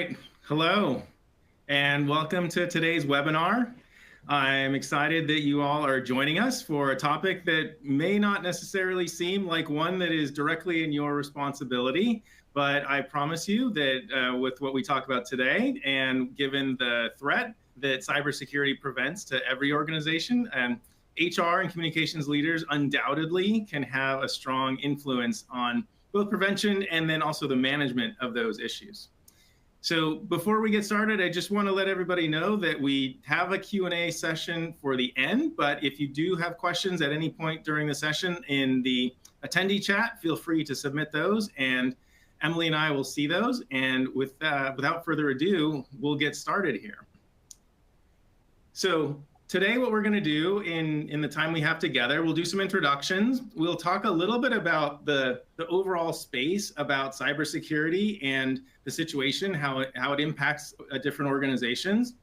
right, hello, and welcome to today's webinar. I'm excited that you all are joining us for a topic that may not necessarily seem like one that is directly in your responsibility, but I promise you that with what we talk about today, and given the threat that cybersecurity presents to every organization, and HR and communications leaders undoubtedly can have a strong influence on both prevention and then also the management of those issues. So before we get started, I just want to let everybody know that we have a Q&A session for the end, but if you do have questions at any point during the session in the attendee chat, feel free to submit those, and Emily and I will see those. And without further ado, we'll get started here. So today, what we're going to do in the time we have together, we'll do some introductions. We'll talk a little bit about the overall space about cybersecurity and the situation, how it impacts different organizations.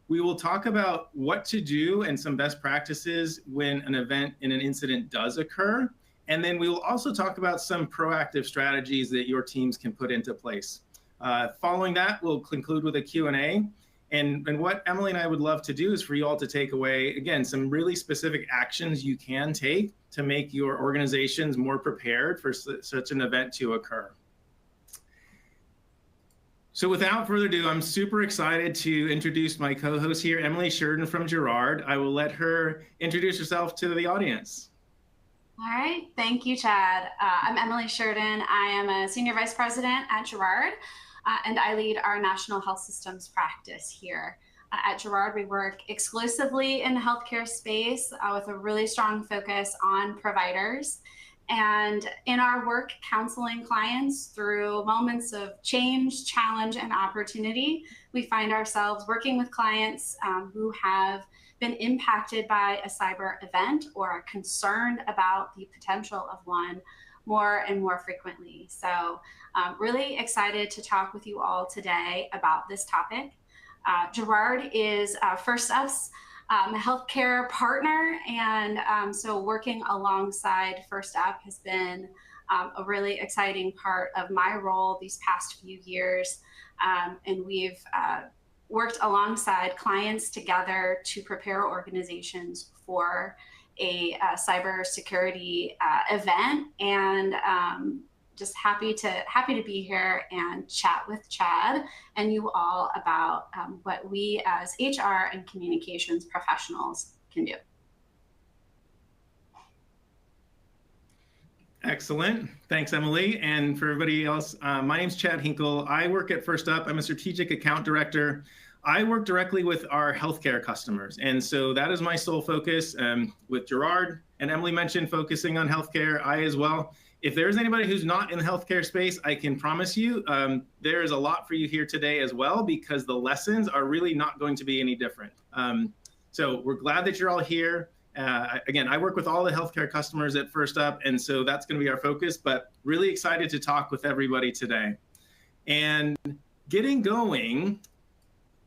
We will talk about what to do and some best practices when an event and an incident does occur. And then we will also talk about some proactive strategies that your teams can put into place. Following that, we'll conclude with a Q&A. And what Emily and I would love to do is for you all to take away, again, some really specific actions you can take to make your organizations more prepared for such an event to occur. So without further ado, I'm super excited to introduce my co-host here, Emily Sheridan from Girard. I will let her introduce herself to the audience. All right, thank you, Chad. I'm Emily Sheridan. I am a Senior Vice President at Girard. And I lead our National Health Systems practice here. At Girard, we work exclusively in the healthcare space with a really strong focus on providers. And in our work counseling clients through moments of change, challenge, and opportunity, we find ourselves working with clients who have been impacted by a cyber event or are concerned about the potential of one more and more frequently. So really excited to talk with you all today about this topic. Girard is First Up's a healthcare partner, and so working alongside First Up has been a really exciting part of my role these past few years. And we've worked alongside clients together to prepare organizations for a cybersecurity event, and just happy to be here and chat with Chad and you all about what we as HR and communications professionals can do. Excellent. Thanks, Emily. And for everybody else, my name's Chad Hinkle. I work at First Up. I'm a strategic account director. I work directly with our healthcare customers. And so that is my sole focus with Girard. And Emily mentioned focusing on healthcare, I as well. If there's anybody who's not in the healthcare space, I can promise you there is a lot for you here today as well, because the lessons are really not going to be any different. So we're glad that you're all here. Again, I work with all the healthcare customers at First Up, and so that's going to be our focus, but really excited to talk with everybody today. And getting going,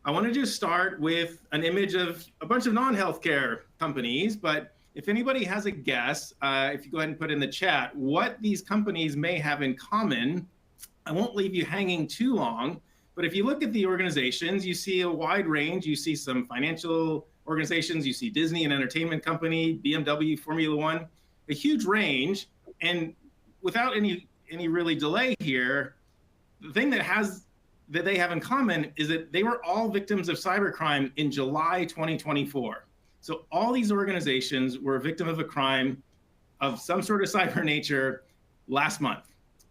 I want to just start with an image of a bunch of non-healthcare companies, but if anybody has a guess, if you go ahead and put in the chat what these companies may have in common, I won't leave you hanging too long, but if you look at the organizations, you see a wide range. You see some financial organizations, you see Disney, an entertainment company, BMW, Formula One, a huge range. And without any really delay here, the thing that they have in common is that they were all victims of cybercrime in July 2024. So all these organizations were a victim of a crime of some sort of cyber nature last month,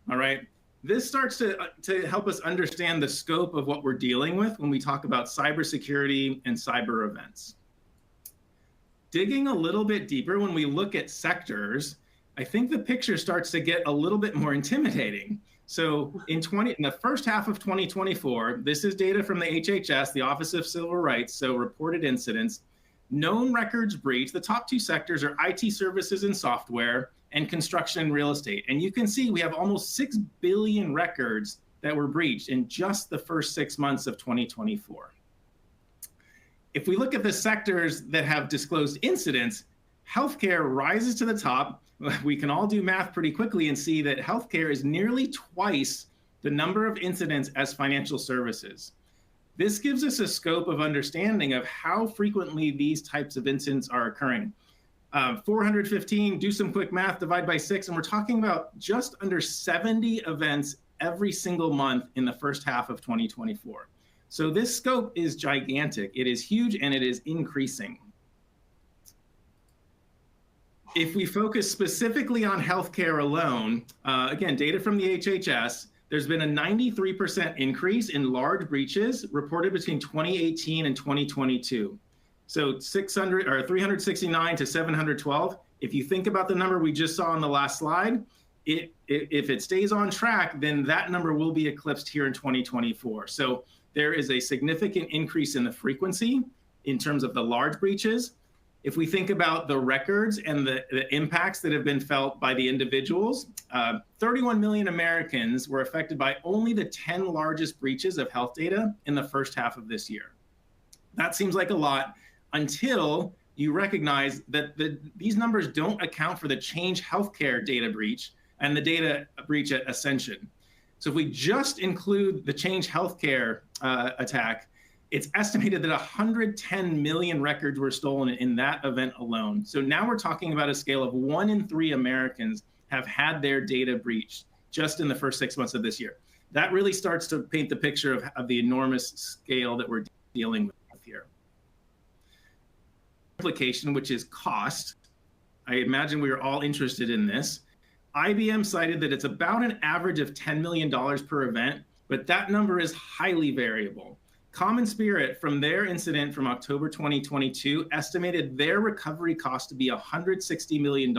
all right? This starts to help us understand the scope of what we're dealing with when we talk about cybersecurity and cyber events. Digging a little bit deeper, when we look at sectors, I think the picture starts to get a little bit more intimidating. So in the first half of 2024, this is data from the HHS, the Office of Civil Rights, so reported incidents, known records breach. The top two sectors are IT services and software and construction and real estate. And you can see we have almost 6 billion records that were breached in just the first 6 months of 2024. If we look at the sectors that have disclosed incidents, healthcare rises to the top. We can all do math pretty quickly and see that healthcare is nearly twice the number of incidents as financial services. This gives us a scope of understanding of how frequently these types of incidents are occurring. 415, do some quick math, divide by 6, and we're talking about just under 70 events every single month in the first half of 2024. So this scope is gigantic. It is huge, and it is increasing. If we focus specifically on healthcare alone, again, data from the HHS, there's been a 93% increase in large breaches reported between 2018 and 2022. So 369 to 712. If you think about the number we just saw on the last slide, if it stays on track, then that number will be eclipsed here in 2024. So there is a significant increase in the frequency in terms of the large breaches. If we think about the records and the impacts that have been felt by the individuals, 31 million Americans were affected by only the 10 largest breaches of health data in the first half of this year. That seems like a lot until you recognize that these numbers don't account for the Change Healthcare data breach and the data breach at Ascension. So if we just include the Change Healthcare attack, it's estimated that 110 million records were stolen in that event alone. So now we're talking about a scale of 1 in 3 Americans have had their data breached just in the first 6 months of this year. That really starts to paint the picture of the enormous scale that we're dealing with here. Implication, which is cost. I imagine we are all interested in this. IBM cited that it's about an average of $10 million per event, but that number is highly variable. Common Spirit, from their incident from October 2022, estimated their recovery cost to be $160 million.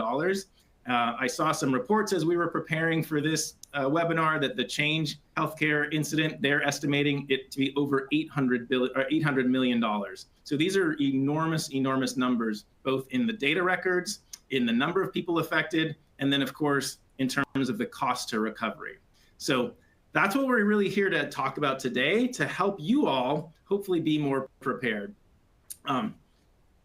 I saw some reports as we were preparing for this webinar that the Change Healthcare incident, they're estimating it to be over $800 million. So these are enormous, enormous numbers, both in the data records, in the number of people affected, and then, of course, in terms of the cost to recovery. So that's what we're really here to talk about today, to help you all hopefully be more prepared.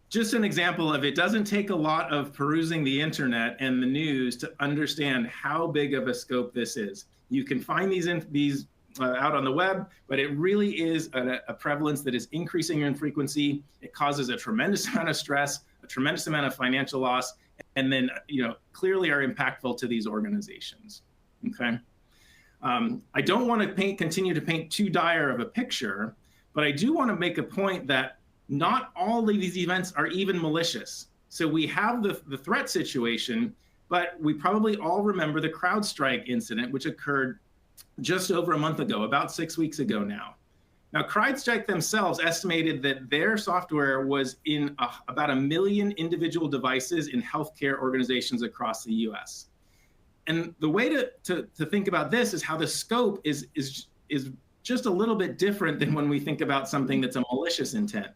Just an example of it doesn't take a lot of perusing the internet and the news to understand how big of a scope this is. You can find these out on the web, but it really is a prevalence that is increasing in frequency. It causes a tremendous amount of stress, a tremendous amount of financial loss, and then clearly are impactful to these organizations. Okay. I don't want to continue to paint too dire of a picture, but I do want to make a point that not all of these events are even malicious. So we have the threat situation, but we probably all remember the CrowdStrike incident, which occurred just over a month ago, about 6 weeks ago now. Now, CrowdStrike themselves estimated that their software was in about 1 million individual devices in healthcare organizations across the US. And the way to think about this is how the scope is just a little bit different than when we think about something that's a malicious intent.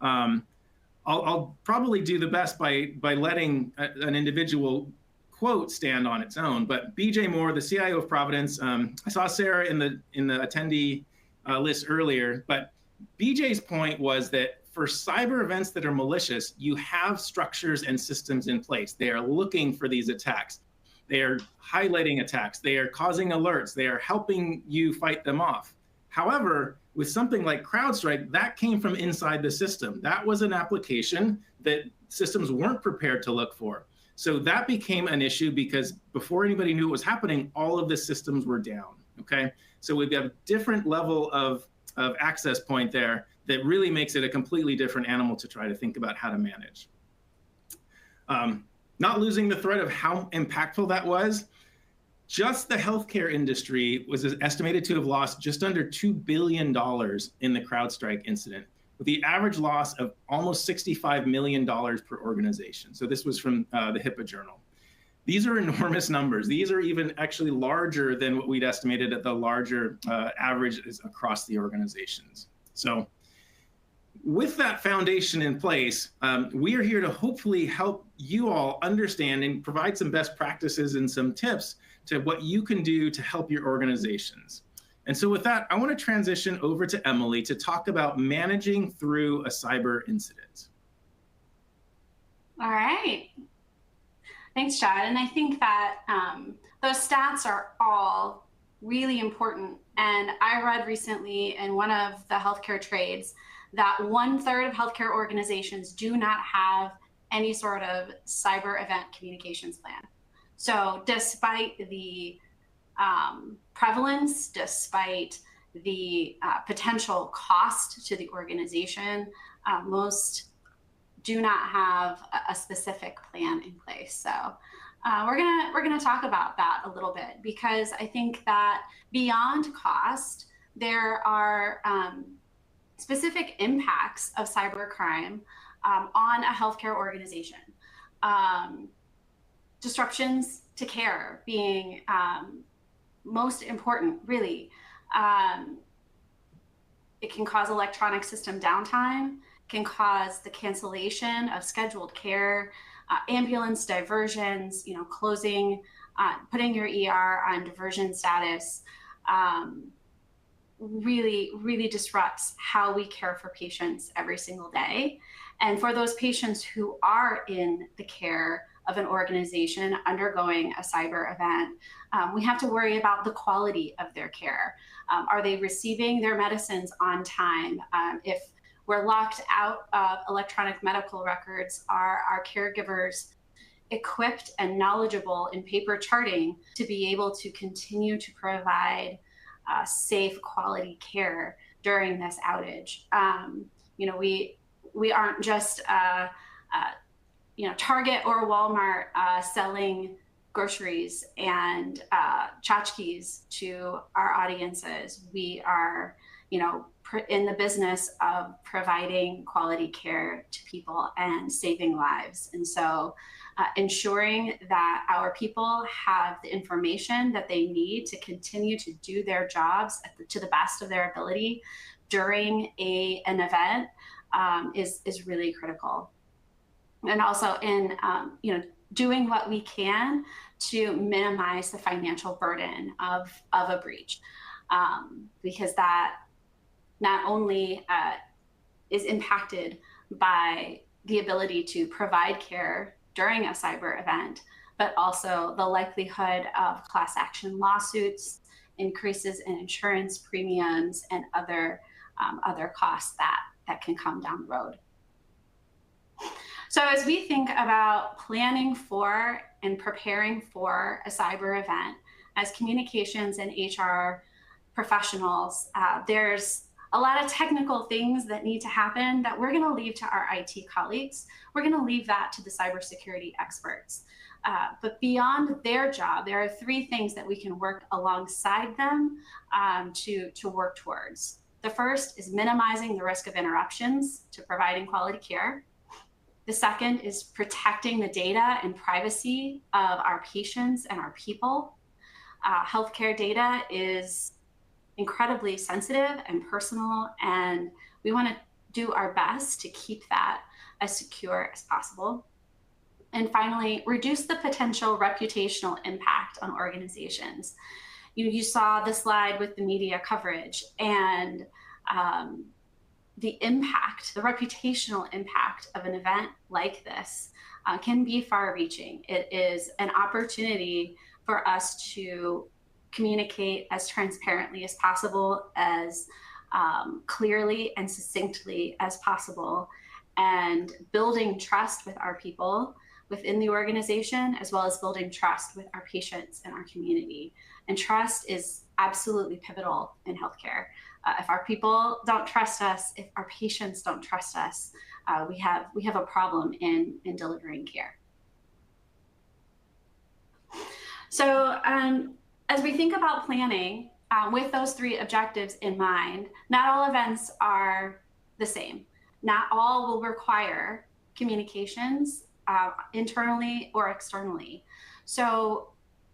I'll probably do the best by letting an individual quote stand on its own. But BJ Moore, the CIO of Providence, I saw Sarah in the attendee list earlier, but BJ's point was that for cyber events that are malicious, you have structures and systems in place. They are looking for these attacks. They are highlighting attacks. They are causing alerts. They are helping you fight them off. However, with something like CrowdStrike, that came from inside the system. That was an application that systems weren't prepared to look for. So that became an issue because before anybody knew what was happening, all of the systems were down, okay? So we've got a different level of access point there that really makes it a completely different animal to try to think about how to manage. Not losing the thread of how impactful that was, just the healthcare industry was estimated to have lost just under $2 billion in the CrowdStrike incident, with the average loss of almost $65 million per organization. So this was from the HIPAA journal. These are enormous numbers. These are even actually larger than what we'd estimated at the larger averages across the organizations. So with that foundation in place, we are here to hopefully help you all understand and provide some best practices and some tips to what you can do to help your organizations. And so with that, I want to transition over to Emily to talk about managing through a cyber incident. All right. Thanks, Chad. And I think that those stats are all really important. And I read recently in one of the healthcare trades that 1/3 of healthcare organizations do not have any sort of cyber event communications plan. So despite the prevalence, despite the potential cost to the organization, most do not have a specific plan in place. So we're gonna talk about that a little bit, because I think that beyond cost, there are specific impacts of cybercrime on a healthcare organization. Disruptions to care being most important, really. It can cause electronic system downtime, can cause the cancellation of scheduled care, ambulance diversions, closing, putting your ER on diversion status, really disrupts how we care for patients every single day. And for those patients who are in the care of an organization undergoing a cyber event, we have to worry about the quality of their care. Are they receiving their medicines on time? If we're locked out of electronic medical records, are our caregivers equipped and knowledgeable in paper charting to be able to continue to provide safe, quality care during this outage? We aren't just Target or Walmart selling groceries and tchotchkes to our audiences. We are, in the business of providing quality care to people and saving lives. And so ensuring that our people have the information that they need to continue to do their jobs to the best of their ability during an event is really critical. And also in doing what we can to minimize the financial burden of a breach, because that not only is impacted by the ability to provide care during a cyber event, but also the likelihood of class action lawsuits, increases in insurance premiums, and other costs that can come down the road. So as we think about planning for and preparing for a cyber event, as communications and HR professionals, there's a lot of technical things that need to happen that we're going to leave to our IT colleagues. We're going to leave that to the cybersecurity experts. But beyond their job, there are 3 things that we can work alongside them to work towards. The first is minimizing the risk of interruptions to providing quality care. The second is protecting the data and privacy of our patients and our people. Healthcare data is incredibly sensitive and personal, and we want to do our best to keep that as secure as possible. And finally, reduce the potential reputational impact on organizations. You saw the slide with the media coverage, and the impact, the reputational impact of an event like this can be far-reaching. It is an opportunity for us to communicate as transparently as possible, as clearly and succinctly as possible, and building trust with our people within the organization, as well as building trust with our patients and our community. And trust is absolutely pivotal in healthcare. If our people don't trust us, if our patients don't trust us, we have a problem in delivering care. So as we think about planning with those 3 objectives in mind, not all events are the same. Not all will require communications internally or externally. So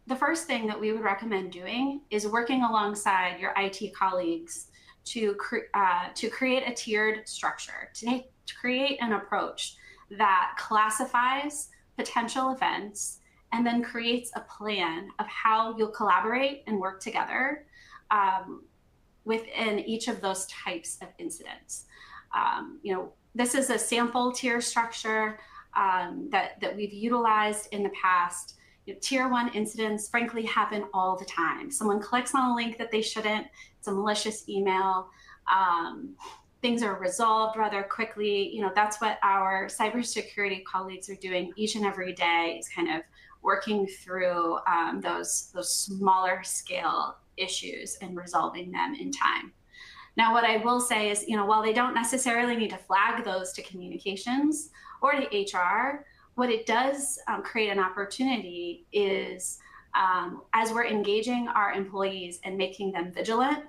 the first thing that we would recommend doing is working alongside your IT colleagues to create a tiered structure, to create an approach that classifies potential events and then creates a plan of how you'll collaborate and work together within each of those types of incidents. This is a sample tier structure that we've utilized in the past. Tier 1 incidents, frankly, happen all the time. Someone clicks on a link that they shouldn't, it's a malicious email. Things are resolved rather quickly. That's what our cybersecurity colleagues are doing each and every day, is kind of working through those smaller scale issues and resolving them in time. Now, what I will say is, while they don't necessarily need to flag those to communications or to HR, what it does create an opportunity is, as we're engaging our employees and making them vigilant,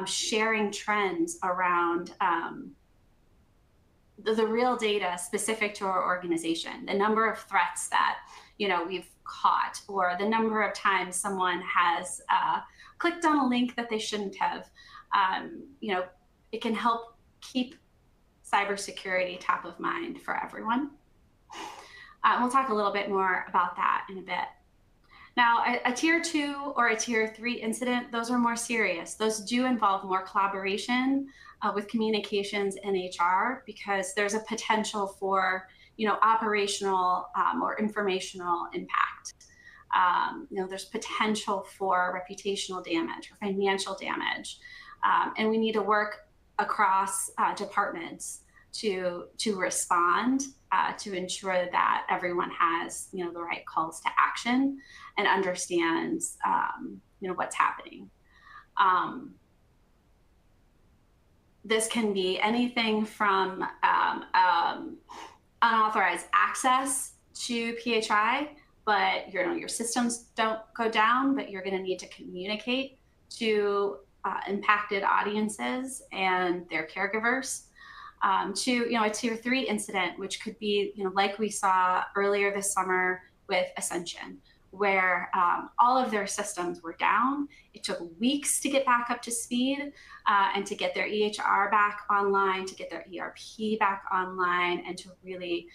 sharing trends around the real data specific to our organization, the number of threats that we've caught, or the number of times someone has clicked on a link that they shouldn't have. It can help keep cybersecurity top of mind for everyone. We'll talk a little bit more about that in a bit. Now, a tier 2 or a tier 3 incident, those are more serious. Those do involve more collaboration with communications and HR, because there's a potential for operational or informational impact. There's potential for reputational damage or financial damage, and we need to work across departments to respond, to ensure that everyone has the right calls to action and understands what's happening. This can be anything from unauthorized access to PHI, but your systems don't go down, but you're going to need to communicate to impacted audiences and their caregivers. To a tier 3 incident, which could be like we saw earlier this summer with Ascension, where all of their systems were down. It took weeks to get back up to speed and to get their EHR back online, to get their ERP back online, and to really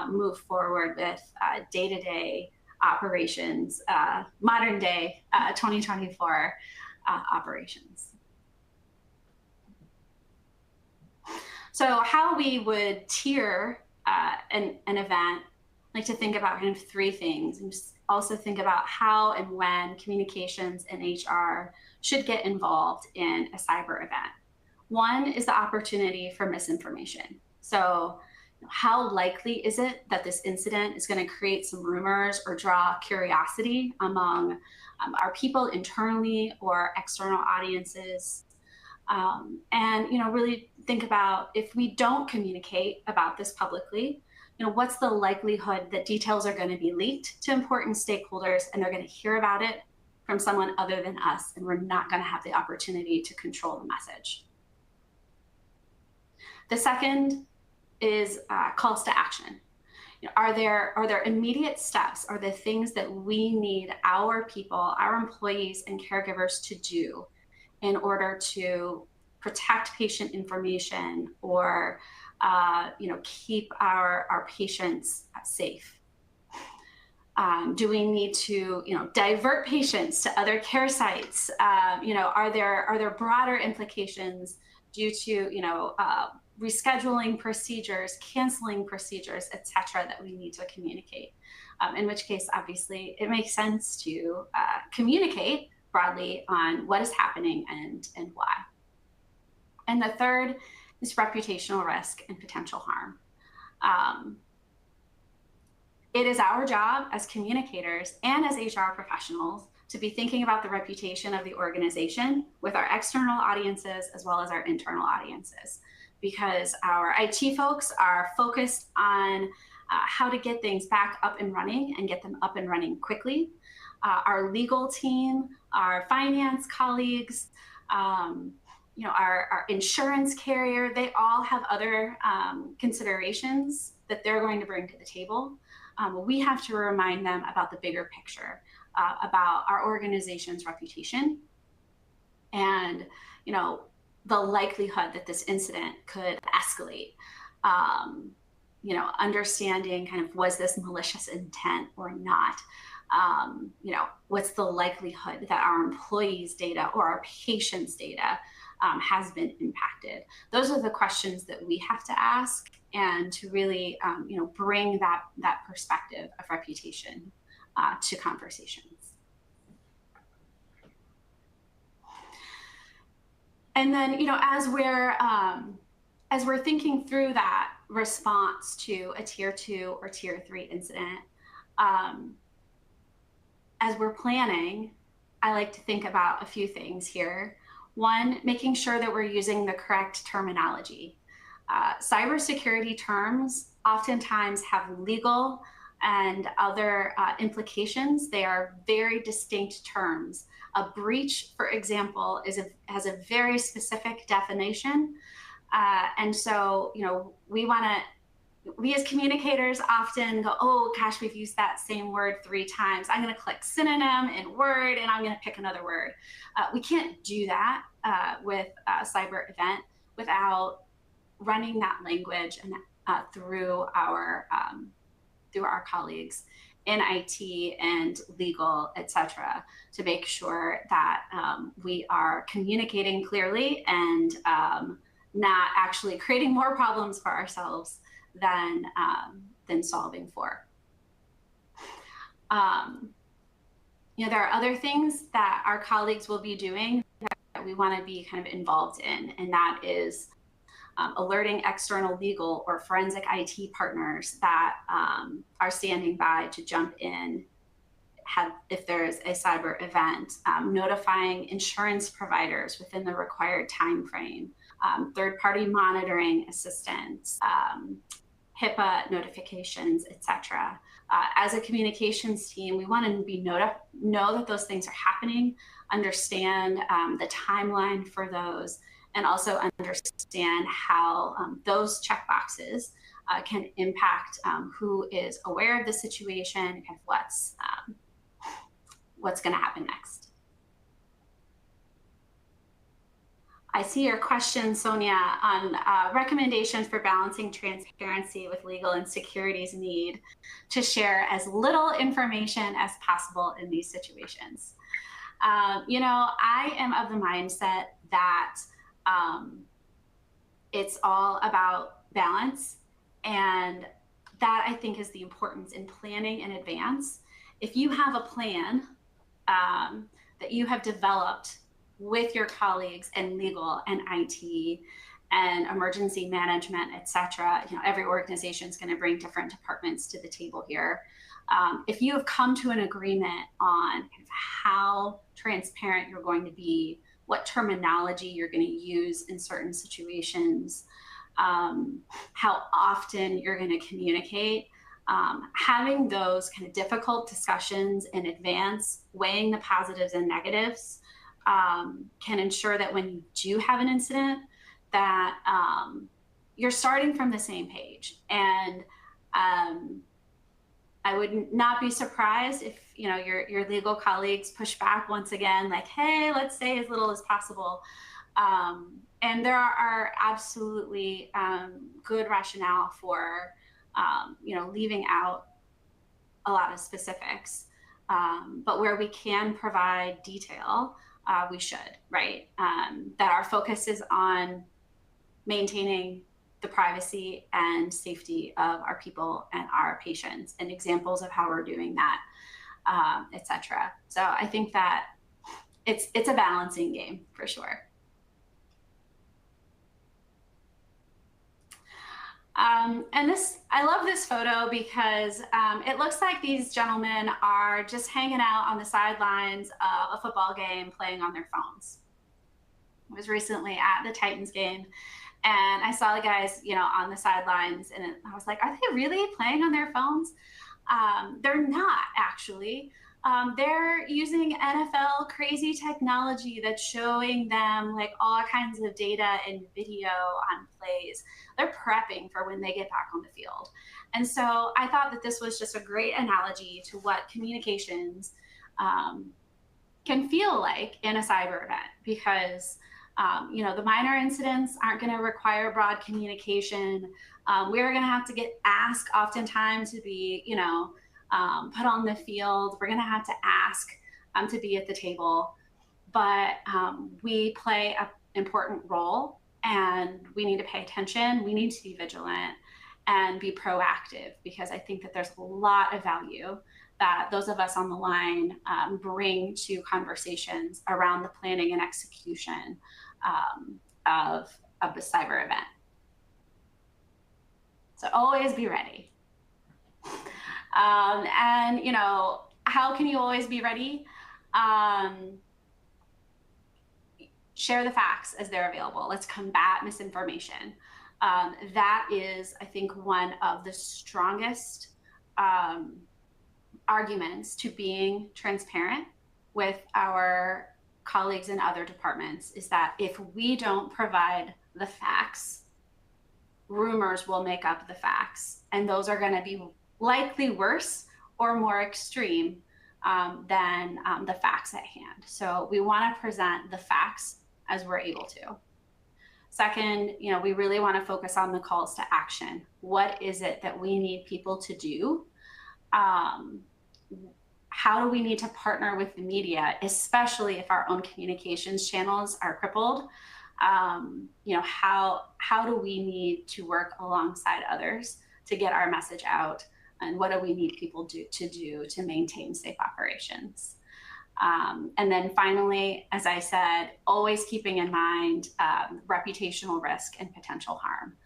move forward with day-to-day operations, modern day 2024 operations. So how we would tier an event, I like to think about kind of 3 things, and just also think about how and when communications and HR should get involved in a cyber event. One is the opportunity for misinformation. So how likely is it that this incident is going to create some rumors or draw curiosity among our people internally or external audiences? And really think about, if we don't communicate about this publicly, what's the likelihood that details are going to be leaked to important stakeholders and they're going to hear about it from someone other than us, and we're not going to have the opportunity to control the message. The second is calls to action. Are there immediate steps? Are there things that we need our people, our employees and caregivers to do in order to protect patient information, or keep our patients safe? Do we need to divert patients to other care sites? Are there broader implications due to rescheduling procedures, canceling procedures, et cetera, that we need to communicate? In which case, obviously, it makes sense to communicate broadly on what is happening and why. And the third is reputational risk and potential harm. It is our job as communicators and as HR professionals to be thinking about the reputation of the organization with our external audiences as well as our internal audiences, because our IT folks are focused on how to get things back up and running and get them up and running quickly. Our legal team, our finance colleagues, our insurance carrier, they all have other considerations that they're going to bring to the table. We have to remind them about the bigger picture, about our organization's reputation, and the likelihood that this incident could escalate. Understanding kind of, was this malicious intent or not? What's the likelihood that our employees' data or our patients' data has been impacted? Those are the questions that we have to ask, and to really bring that perspective of reputation to conversations. And then, as we're thinking through that response to a tier 2 or tier 3 incident, as we're planning, I like to think about a few things here. One, making sure that we're using the correct terminology. Cybersecurity terms oftentimes have legal and other implications. They are very distinct terms. A breach, for example, has a very specific definition. And so, we as communicators often go, oh gosh, we've used that same word 3 times. I'm going to click synonym in Word and I'm going to pick another word. We can't do that with a cyber event without running that language and through our colleagues in IT and legal, etc., to make sure that we are communicating clearly and not actually creating more problems for ourselves than solving for. There are other things that our colleagues will be doing that we want to be kind of involved in, and that is alerting external legal or forensic IT partners that are standing by to jump in if there's a cyber event, notifying insurance providers within the required time frame, third-party monitoring assistance, HIPAA notifications, etc. As a communications team, we want to know that those things are happening, understand the timeline for those, and also understand how those checkboxes can impact who is aware of the situation and what's going to happen next. I see your question, Sonia, on recommendations for balancing transparency with legal and security's need to share as little information as possible in these situations. I am of the mindset that it's all about balance, and that I think is the importance in planning in advance. If you have a plan that you have developed with your colleagues in legal and IT and emergency management, et cetera, every organization is going to bring different departments to the table here. If you have come to an agreement on how transparent you're going to be, what terminology you're going to use in certain situations, how often you're going to communicate, having those kind of difficult discussions in advance, weighing the positives and negatives, can ensure that when you do have an incident, that you're starting from the same page. And I would not be surprised if your legal colleagues push back once again, like, hey, let's say as little as possible. And there are absolutely good rationale for leaving out a lot of specifics. But where we can provide detail, we should, right? That our focus is on maintaining the privacy and safety of our people and our patients, and examples of how we're doing that, et cetera. So I think that it's a balancing game for sure. And I love this photo because it looks like these gentlemen are just hanging out on the sidelines of a football game playing on their phones. I was recently at the Titans game, and I saw the guys, on the sidelines, and I was like, are they really playing on their phones? They're not, actually. They're using NFL crazy technology that's showing them like all kinds of data and video on plays. They're prepping for when they get back on the field. And so I thought that this was just a great analogy to what communications can feel like in a cyber event, because the minor incidents aren't going to require broad communication. We're going to have to asked oftentimes to be, put on the field. We're going to have to ask to be at the table. But we play an important role, and we need to pay attention. We need to be vigilant and be proactive, because I think that there's a lot of value that those of us on the line bring to conversations around the planning and execution of the cyber event. So always be ready. And you know, how can you always be ready? Share the facts as they're available. Let's combat misinformation. That is, I think, one of the strongest arguments to being transparent with our colleagues in other departments, is that if we don't provide the facts, rumors will make up the facts, and those are going to be likely worse or more extreme than the facts at hand. So we want to present the facts as we're able to. Second, you know, we really want to focus on the calls to action. What is it that we need people to do? How do we need to partner with the media, especially if our own communications channels are crippled? You know, how do we need to work alongside others to get our message out? And what do we need people to do to maintain safe operations? And then finally, as I said, always keeping in mind reputational risk and potential harm.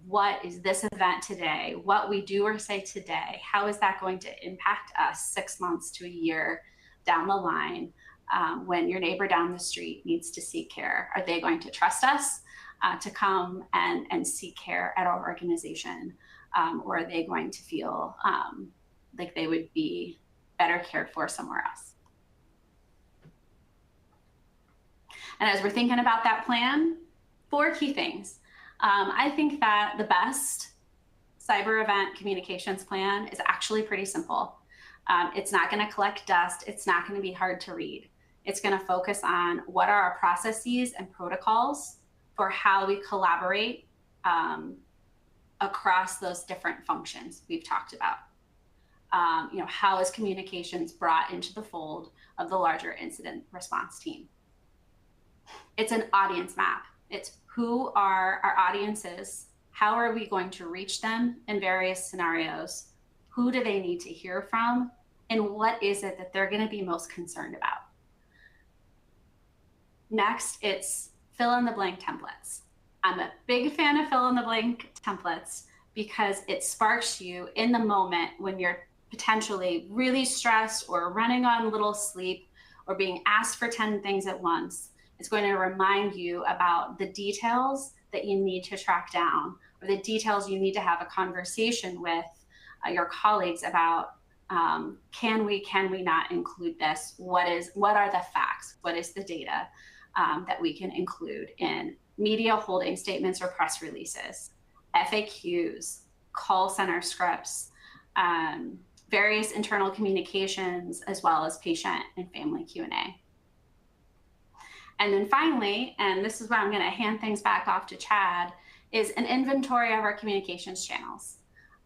What is this event today? What we do or say today, how is that going to impact us 6 months to a year down the line when your neighbor down the street needs to seek care? Are they going to trust us to come and seek care at our organization? Or are they going to feel like they would be better cared for somewhere else? And as we're thinking about that plan, 4 key things. I think that the best cyber event communications plan is actually pretty simple. It's not going to collect dust. It's not going to be hard to read. It's going to focus on what are our processes and protocols for how we collaborate across those different functions we've talked about. You know, how is communications brought into the fold of the larger incident response team? It's an audience map. It's who are our audiences? How are we going to reach them in various scenarios? Who do they need to hear from? And what is it that they're going to be most concerned about? Next, it's fill in the blank templates. I'm a big fan of fill in the blank templates because it sparks you in the moment when you're potentially really stressed or running on little sleep or being asked for 10 things at once. It's going to remind you about the details that you need to track down, or the details you need to have a conversation with your colleagues about. Can we not include this? What are the facts? What is the data that we can include in media holding statements or press releases, FAQs, call center scripts, various internal communications, as well as patient and family Q&A. And then finally, and this is where I'm going to hand things back off to Chad, is an inventory of our communications channels.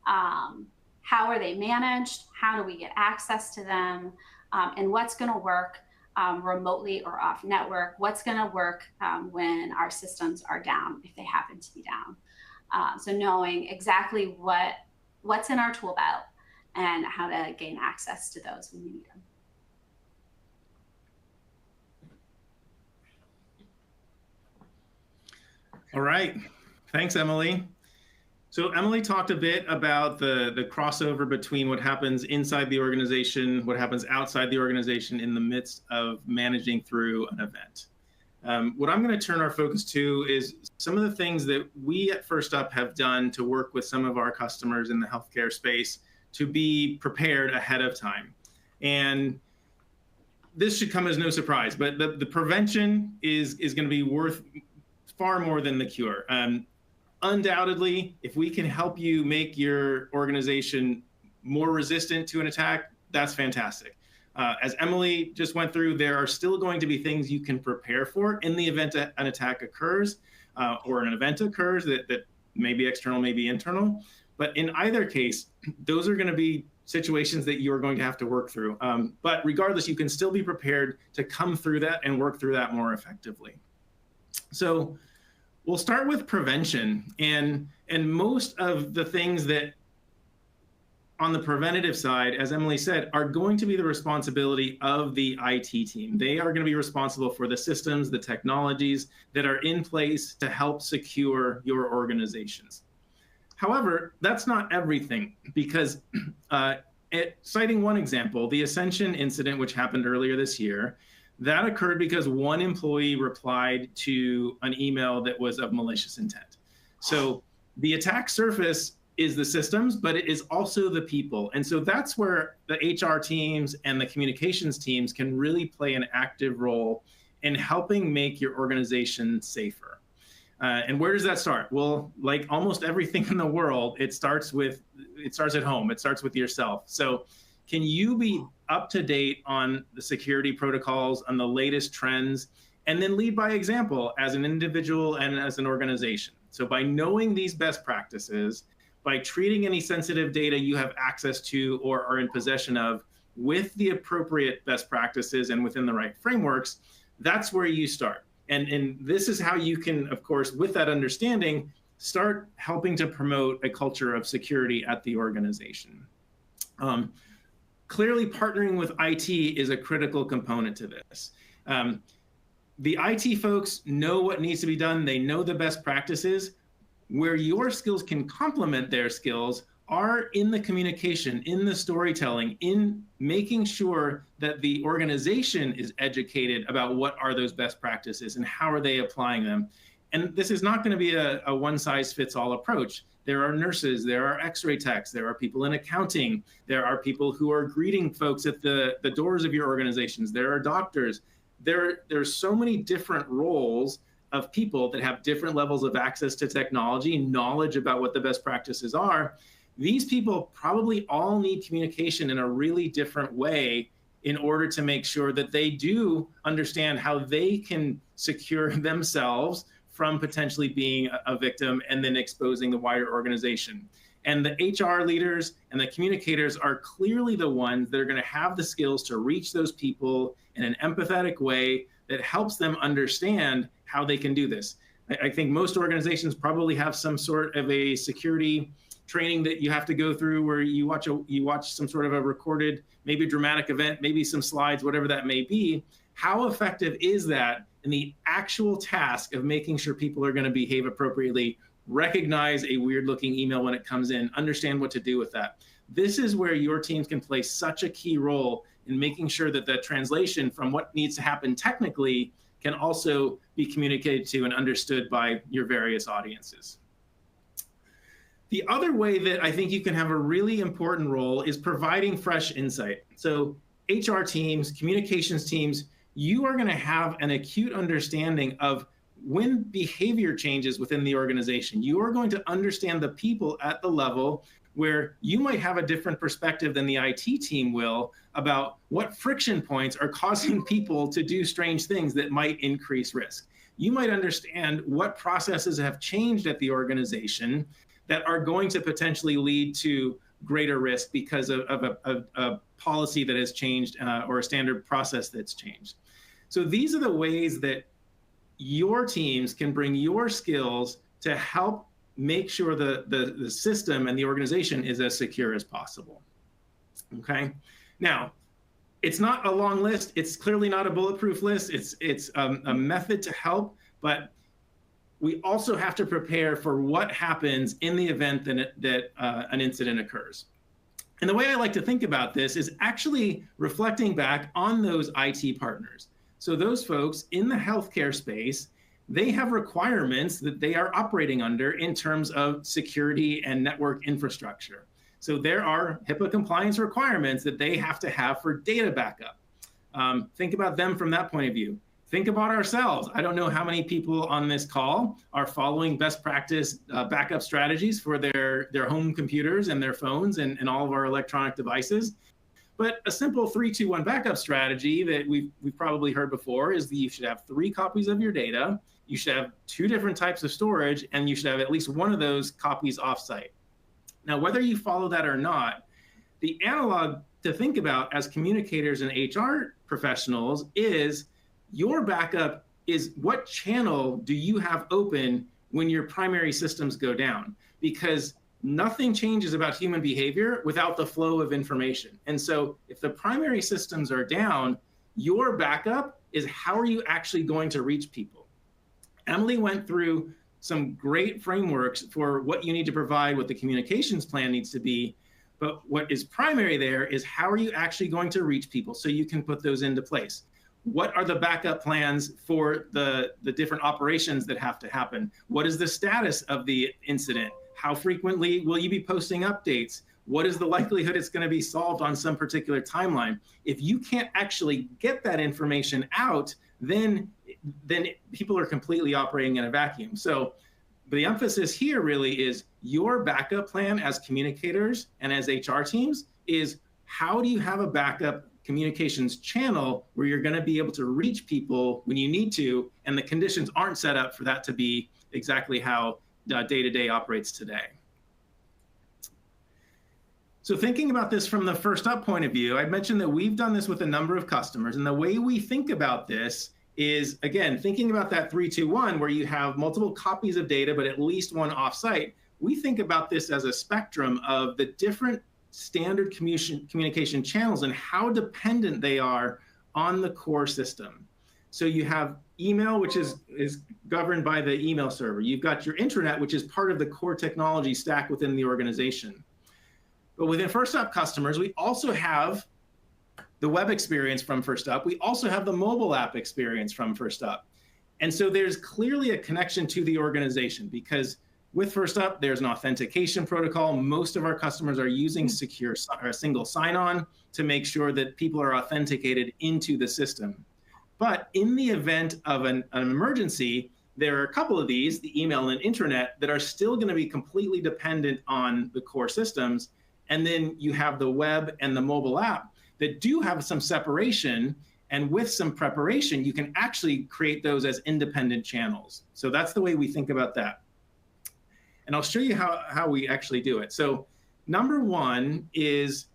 How are they managed? How do we get access to them? And what's going to work remotely or off network? What's going to work when our systems are down, if they happen to be down? So knowing exactly what's in our tool belt and how to gain access to those when we need them. All right. Thanks, Emily. So Emily talked a bit about the crossover between what happens inside the organization, what happens outside the organization in the midst of managing through an event. What I'm going to turn our focus to is some of the things that we at First Up have done to work with some of our customers in the healthcare space to be prepared ahead of time. And this should come as no surprise, but the prevention is going to be worth far more than the cure. Undoubtedly, if we can help you make your organization more resistant to an attack, that's fantastic. As Emily just went through, there are still going to be things you can prepare for in the event that an attack occurs or an event occurs that may be external, may be internal. But in either case, those are going to be situations that you're going to have to work through. But regardless, you can still be prepared to come through that and work through that more effectively. So we'll start with prevention, and most of the things that on the preventative side, as Emily said, are going to be the responsibility of the IT team. They are going to be responsible for the systems, the technologies that are in place to help secure your organizations. However, that's not everything, because citing one example, the Ascension incident, which happened earlier this year, that occurred because one employee replied to an email that was of malicious intent. So the attack surface is the systems, but it is also the people. And so that's where the HR teams and the communications teams can really play an active role in helping make your organization safer. And where does that start? Well, like almost everything in the world, it starts at home. It starts with yourself. So can you be up to date on the security protocols, on the latest trends, and then lead by example as an individual and as an organization? So by knowing these best practices, by treating any sensitive data you have access to or are in possession of with the appropriate best practices and within the right frameworks, that's where you start. And this is how you can, of course, with that understanding, start helping to promote a culture of security at the organization. Clearly, partnering with IT is a critical component to this. The IT folks know what needs to be done. They know the best practices. Where your skills can complement their skills are in the communication, in the storytelling, in making sure that the organization is educated about what are those best practices and how are they applying them. And this is not going to be a one-size-fits-all approach. There are nurses, there are x-ray techs, there are people in accounting, there are people who are greeting folks at the doors of your organizations, there are doctors. There's so many different roles of people that have different levels of access to technology, knowledge about what the best practices are. These people probably all need communication in a really different way in order to make sure that they do understand how they can secure themselves from potentially being a victim and then exposing the wider organization. And the HR leaders and the communicators are clearly the ones that are going to have the skills to reach those people in an empathetic way that helps them understand how they can do this. I think most organizations probably have some sort of a security training that you have to go through where you watch some sort of a recorded, maybe dramatic event, maybe some slides, whatever that may be. How effective is that in the actual task of making sure people are going to behave appropriately, recognize a weird looking email when it comes in, understand what to do with that? This is where your teams can play such a key role in making sure that the translation from what needs to happen technically can also be communicated to and understood by your various audiences. The other way that I think you can have a really important role is providing fresh insight. So HR teams, communications teams, you are going to have an acute understanding of when behavior changes within the organization. You are going to understand the people at the level where you might have a different perspective than the IT team will about what friction points are causing people to do strange things that might increase risk. You might understand what processes have changed at the organization that are going to potentially lead to greater risk because of a policy that has changed or a standard process that's changed. So these are the ways that your teams can bring your skills to help make sure the system and the organization is as secure as possible. Okay. Now, it's not a long list. It's clearly not a bulletproof list. It's a method to help, but we also have to prepare for what happens in the event that an incident occurs. And the way I like to think about this is actually reflecting back on those IT partners. So those folks in the healthcare space, they have requirements that they are operating under in terms of security and network infrastructure. So there are HIPAA compliance requirements that they have to have for data backup. Think about them from that point of view. Think about ourselves. I don't know how many people on this call are following best practice backup strategies for their home computers and their phones and all of our electronic devices. But a simple 3-2-1 backup strategy that we've probably heard before is that you should have 3 copies of your data, you should have 2 different types of storage, and you should have at least one of those copies offsite. Now, whether you follow that or not, the analog to think about as communicators and HR professionals is your backup is what channel do you have open when your primary systems go down? Because nothing changes about human behavior without the flow of information. And so if the primary systems are down, your backup is how are you actually going to reach people? Emily went through some great frameworks for what you need to provide, what the communications plan needs to be. But what is primary there is how are you actually going to reach people so you can put those into place? What are the backup plans for the different operations that have to happen? What is the status of the incident? How frequently will you be posting updates? What is the likelihood it's going to be solved on some particular timeline? If you can't actually get that information out, then people are completely operating in a vacuum. So the emphasis here really is your backup plan as communicators and as HR teams is how do you have a backup communications channel where you're going to be able to reach people when you need to, and the conditions aren't set up for that to be exactly how day-to-day operates today. So thinking about this from the first up point of view, I mentioned that we've done this with a number of customers, and the way we think about this is, again, thinking about that 3-2-1 where you have multiple copies of data, but at least one offsite. We think about this as a spectrum of the different standard communication channels and how dependent they are on the core system. So you have email, which is governed by the email server. You've got your intranet, which is part of the core technology stack within the organization. But within First Up customers, we also have the web experience from First Up. We also have the mobile app experience from First Up. And so there's clearly a connection to the organization because with First Up, there's an authentication protocol. Most of our customers are using secure or single sign-on to make sure that people are authenticated into the system. But in the event of an emergency, there are a couple of these, the email and intranet, that are still going to be completely dependent on the core systems. And then you have the web and the mobile app that do have some separation. And with some preparation, you can actually create those as independent channels. So that's the way we think about that. And I'll show you how we actually do it. So number one is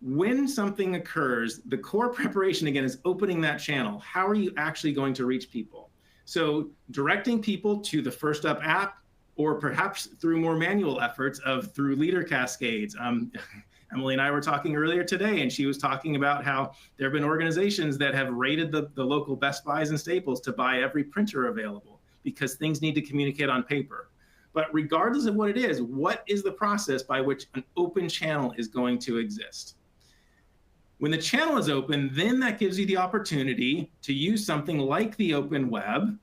when something occurs, the core preparation, again, is opening that channel. How are you actually going to reach people? So directing people to the First Up app, or perhaps through more manual efforts through leader cascades. Emily and I were talking earlier today, and she was talking about how there have been organizations that have raided the local Best Buys and Staples to buy every printer available because things need to communicate on paper. But regardless of what it is, what is the process by which an open channel is going to exist? When the channel is open, then that gives you the opportunity to use something like the open web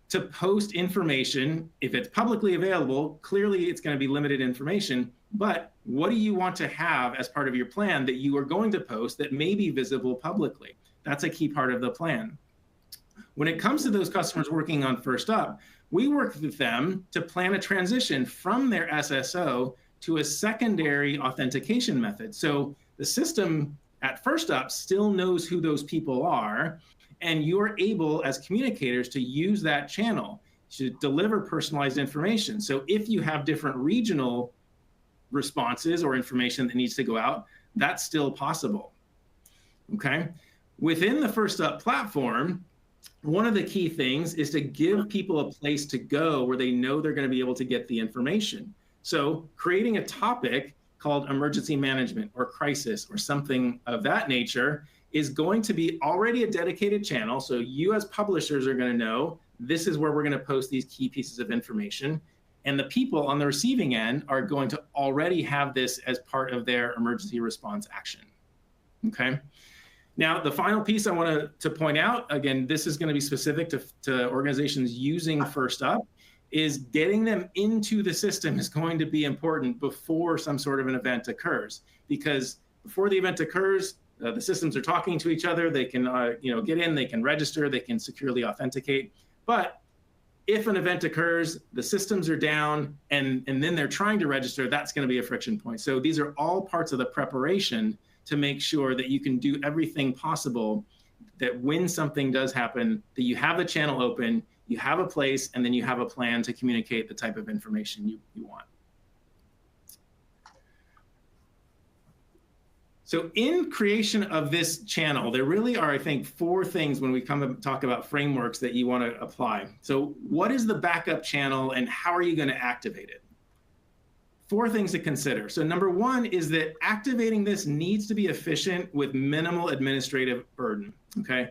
to post information. If it's publicly available, clearly it's going to be limited information, but what do you want to have as part of your plan that you are going to post that may be visible publicly? That's a key part of the plan. When it comes to those customers working on First Up, we work with them to plan a transition from their SSO to a secondary authentication method. So the system at First Up still knows who those people are, and you're able as communicators to use that channel to deliver personalized information. So if you have different regional responses or information that needs to go out, that's still possible, okay? Within the First Up platform, one of the key things is to give people a place to go where they know they're going to be able to get the information. So creating a topic called emergency management or crisis or something of that nature is going to be already a dedicated channel. So you as publishers are going to know this is where we're going to post these key pieces of information. And the people on the receiving end are going to already have this as part of their emergency response action, okay? Now, the final piece I want to point out, again, this is going to be specific to organizations using First Up, is getting them into the system is going to be important before some sort of an event occurs. Because before the event occurs, the systems are talking to each other. They can get in, they can register, they can securely authenticate. But if an event occurs, the systems are down, and then they're trying to register, that's going to be a friction point. So these are all parts of the preparation to make sure that you can do everything possible that when something does happen, that you have the channel open, you have a place, and then you have a plan to communicate the type of information you want. So in creation of this channel, there really are, I think, 4 things when we come and talk about frameworks that you want to apply. So what is the backup channel and how are you going to activate it? 4 things to consider. So number 1 is that activating this needs to be efficient with minimal administrative burden, okay?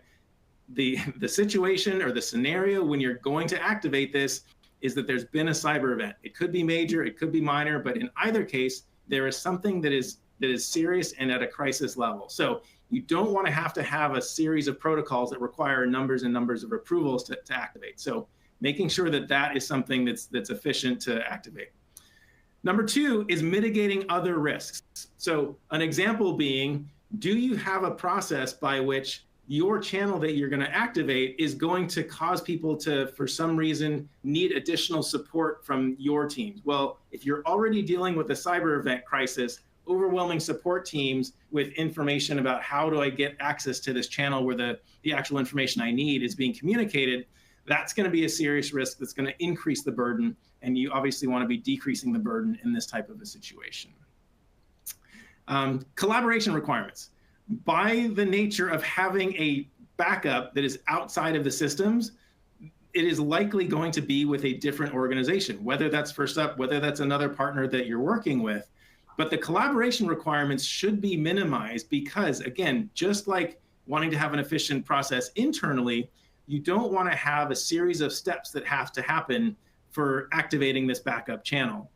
The situation or the scenario when you're going to activate this is that there's been a cyber event. It could be major, it could be minor, but in either case, there is something that is serious and at a crisis level. So you don't want to have a series of protocols that require numbers and numbers of approvals to activate. So making sure that that is something that's efficient to activate. Number 2 is mitigating other risks. So an example being, do you have a process by which your channel that you're going to activate is going to cause people to, for some reason, need additional support from your teams? Well, if you're already dealing with a cyber event crisis, overwhelming support teams with information about how do I get access to this channel where the actual information I need is being communicated, that's going to be a serious risk that's going to increase the burden, and you obviously want to be decreasing the burden in this type of a situation. Collaboration requirements. By the nature of having a backup that is outside of the systems, it is likely going to be with a different organization, whether that's First Up, whether that's another partner that you're working with. But the collaboration requirements should be minimized because, again, just like wanting to have an efficient process internally, you don't want to have a series of steps that have to happen for activating this backup channel.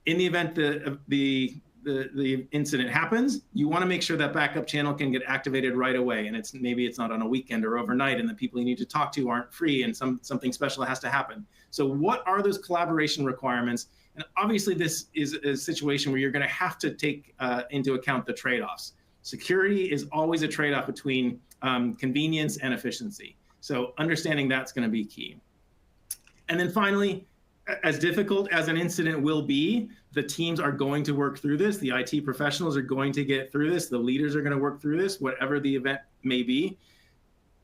In the event that the incident happens, you want to make sure that backup channel can get activated right away, and maybe it's not on a weekend or overnight, and the people you need to talk to aren't free, and something special has to happen. So what are those collaboration requirements? And obviously, this is a situation where you're going to have to take into account the trade-offs. Security is always a trade-off between convenience and efficiency. So understanding that's going to be key. And then finally, as difficult as an incident will be, the teams are going to work through this. The IT professionals are going to get through this. The leaders are going to work through this, whatever the event may be.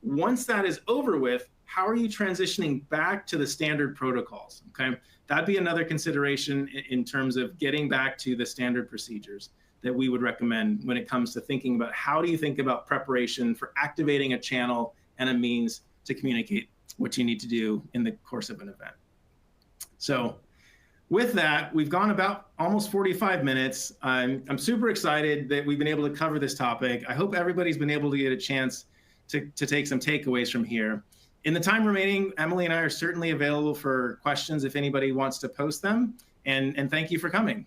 Once that is over with, how are you transitioning back to the standard protocols? Okay, that'd be another consideration in terms of getting back to the standard procedures that we would recommend when it comes to thinking about how do you think about preparation for activating a channel and a means to communicate what you need to do in the course of an event. So with that, we've gone about almost 45 minutes. I'm super excited that we've been able to cover this topic. I hope everybody's been able to get a chance to take some takeaways from here. In the time remaining, Emily and I are certainly available for questions if anybody wants to post them. And thank you for coming.